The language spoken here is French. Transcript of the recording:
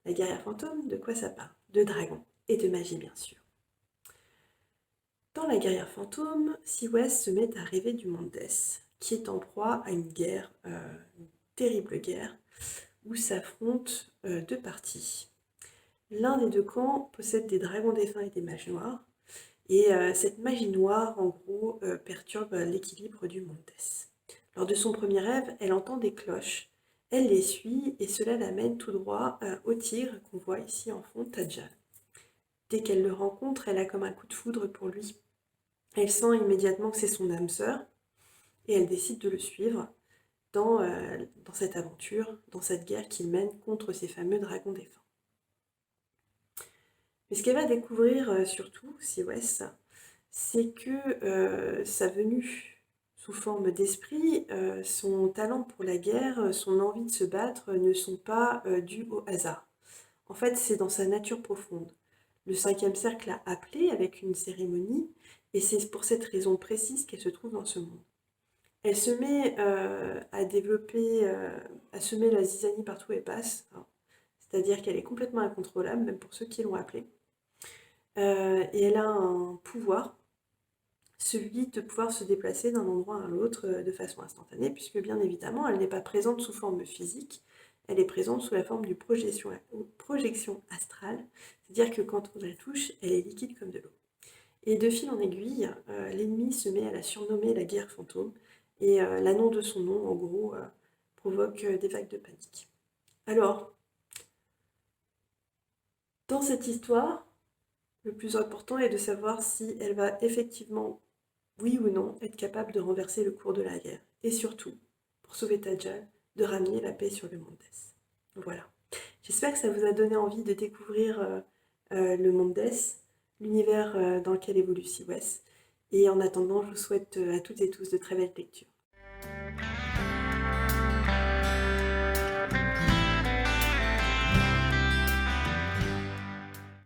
La guerrière fantôme, de quoi ça parle? De dragons et de magie bien sûr. Dans la guerrière fantôme, Sea-West se met à rêver du monde d'Es, qui est en proie à une guerre, une terrible guerre, où s'affrontent deux parties. L'un des deux camps possède des dragons défunts et des mages noirs, et cette magie noire, en gros, perturbe l'équilibre du monde d'Es. Lors de son premier rêve, elle entend des cloches. Elle les suit et cela l'amène tout droit au tigre qu'on voit ici en fond, Tadjal. Dès qu'elle le rencontre, elle a comme un coup de foudre pour lui. Elle sent immédiatement que c'est son âme sœur et elle décide de le suivre dans cette aventure, dans cette guerre qu'il mène contre ces fameux dragons défunts. Mais ce qu'elle va découvrir surtout, Sea-West, c'est que sa venue sous forme d'esprit, son talent pour la guerre, son envie de se battre ne sont pas dus au hasard. En fait, c'est dans sa nature profonde. Le cinquième cercle l'a appelée avec une cérémonie, et c'est pour cette raison précise qu'elle se trouve dans ce monde. Elle se met à semer la zizanie partout où elle passe, hein. C'est-à-dire qu'elle est complètement incontrôlable, même pour ceux qui l'ont appelée. Et elle a un pouvoir, celui de pouvoir se déplacer d'un endroit à l'autre de façon instantanée, puisque bien évidemment, elle n'est pas présente sous forme physique, elle est présente sous la forme d'une projection astrale, c'est-à-dire que quand on la touche, elle est liquide comme de l'eau. Et de fil en aiguille, l'ennemi se met à la surnommer la guerre fantôme, et l'annonce de son nom, en gros, provoque des vagues de panique. Alors, dans cette histoire, le plus important est de savoir si elle va effectivement, oui ou non, être capable de renverser le cours de la guerre. Et surtout, pour sauver Tadjal, de ramener la paix sur le monde d'Es. Voilà. J'espère que ça vous a donné envie de découvrir le monde d'Es, l'univers dans lequel évolue Sea-West. Et en attendant, je vous souhaite à toutes et tous de très belles lectures.